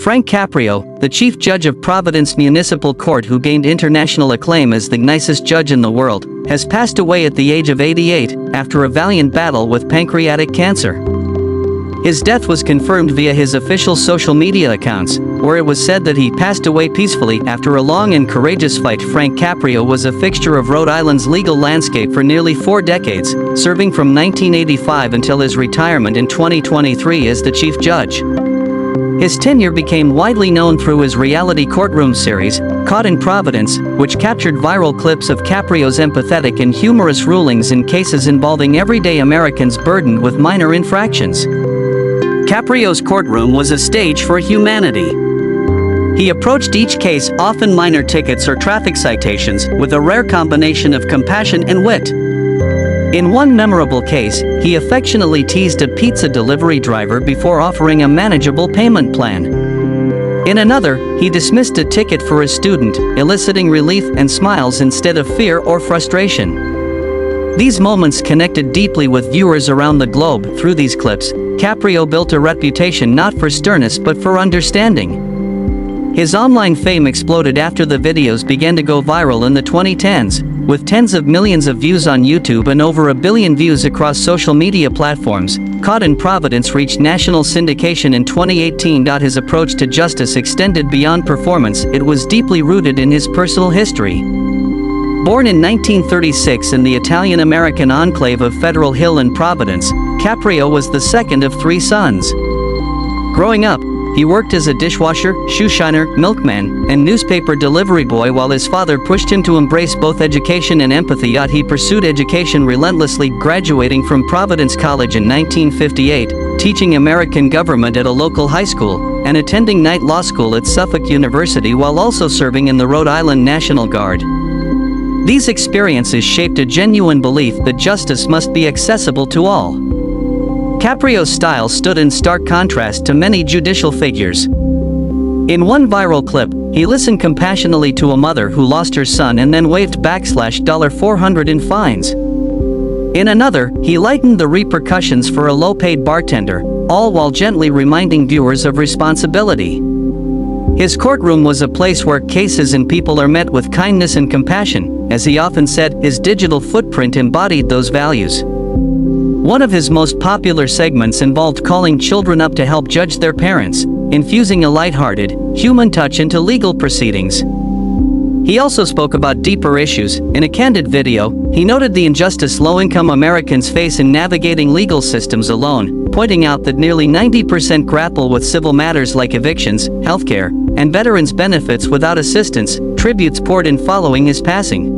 Frank Caprio, the chief judge of Providence Municipal Court who gained international acclaim as the nicest judge in the world, has passed away at the age of 88, after a valiant battle with pancreatic cancer. His death was confirmed via his official social media accounts, where it was said that he passed away peacefully after a long and courageous fight. Frank Caprio was a fixture of Rhode Island's legal landscape for nearly 4 decades, serving from 1985 until his retirement in 2023 as the chief judge. His tenure became widely known through his reality courtroom series, Caught in Providence, which captured viral clips of Caprio's empathetic and humorous rulings in cases involving everyday Americans burdened with minor infractions. Caprio's courtroom was a stage for humanity. He approached each case, often minor tickets or traffic citations, with a rare combination of compassion and wit. In one memorable case, he affectionately teased a pizza delivery driver before offering a manageable payment plan. In another, he dismissed a ticket for a student, eliciting relief and smiles instead of fear or frustration. These moments connected deeply with viewers around the globe. Through these clips, Caprio built a reputation not for sternness but for understanding. His online fame exploded after the videos began to go viral in the 2010s, with tens of millions of views on YouTube and over 1 billion views across social media platforms. Caught in Providence reached national syndication in 2018. His approach to justice extended beyond performance. It was deeply rooted in his personal history. Born in 1936 in the Italian-American enclave of Federal Hill in Providence, Caprio was the second of 3 sons. Growing up, he worked as a dishwasher, shoeshiner, milkman, and newspaper delivery boy while his father pushed him to embrace both education and empathy. He pursued education relentlessly, graduating from Providence College in 1958, teaching American government at a local high school, and attending night law school at Suffolk University while also serving in the Rhode Island National Guard. These experiences shaped a genuine belief that justice must be accessible to all. Caprio's style stood in stark contrast to many judicial figures. In one viral clip, he listened compassionately to a mother who lost her son and then waived $400 in fines. In another, he lightened the repercussions for a low-paid bartender, all while gently reminding viewers of responsibility. His courtroom was a place where cases and people are met with kindness and compassion. As he often said, his digital footprint embodied those values. One of his most popular segments involved calling children up to help judge their parents, infusing a lighthearted, human touch into legal proceedings. He also spoke about deeper issues. In a candid video, he noted the injustice low-income Americans face in navigating legal systems alone, pointing out that nearly 90% grapple with civil matters like evictions, healthcare, and veterans' benefits without assistance. Tributes poured in following his passing.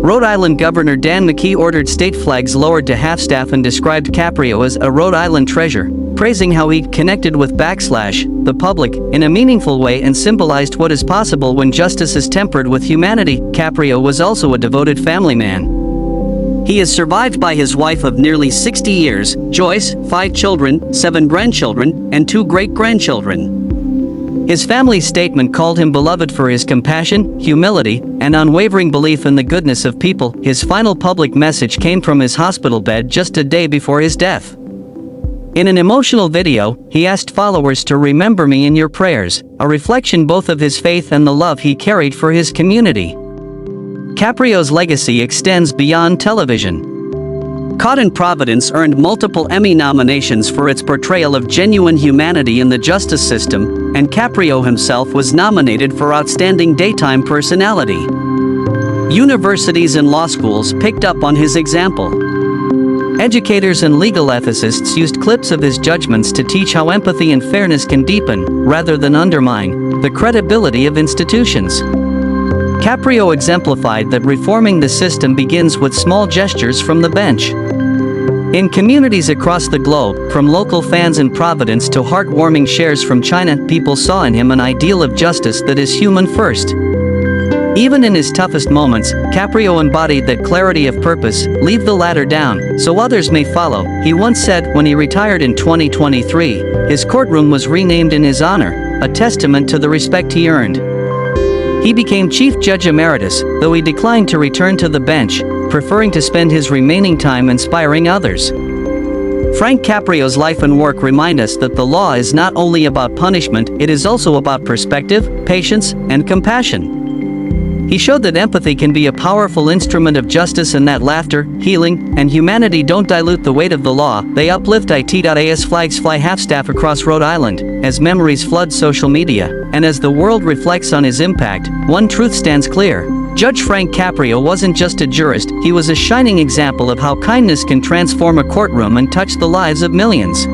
Rhode Island Governor Dan McKee ordered state flags lowered to half-staff and described Caprio as a Rhode Island treasure, praising how he connected with the public, in a meaningful way and symbolized what is possible when justice is tempered with humanity. Caprio was also a devoted family man. He is survived by his wife of nearly 60 years, Joyce, 5 children, 7 grandchildren, and 2 great-grandchildren. His family's statement called him beloved for his compassion, humility, and unwavering belief in the goodness of people. His final public message came from his hospital bed just a day before his death. In an emotional video, he asked followers to remember me in your prayers, a reflection both of his faith and the love he carried for his community. Caprio's legacy extends beyond television. Caught in Providence earned multiple Emmy nominations for its portrayal of genuine humanity in the justice system, and Caprio himself was nominated for Outstanding Daytime Personality. Universities and law schools picked up on his example. Educators and legal ethicists used clips of his judgments to teach how empathy and fairness can deepen, rather than undermine, the credibility of institutions. Caprio exemplified that reforming the system begins with small gestures from the bench. In communities across the globe, from local fans in Providence to heartwarming shares from China, people saw in him an ideal of justice that is human first. Even in his toughest moments, Caprio embodied that clarity of purpose: leave the ladder down, so others may follow. He once said when he retired in 2023, his courtroom was renamed in his honor, a testament to the respect he earned. He became Chief Judge Emeritus, though he declined to return to the bench, preferring to spend his remaining time inspiring others. Frank Caprio's life and work remind us that the law is not only about punishment, it is also about perspective, patience, and compassion. He showed that empathy can be a powerful instrument of justice and that laughter, healing, and humanity don't dilute the weight of the law, they uplift it.as flags fly half-staff across Rhode Island, as memories flood social media, and as the world reflects on his impact, one truth stands clear. Judge Frank Caprio wasn't just a jurist, he was a shining example of how kindness can transform a courtroom and touch the lives of millions.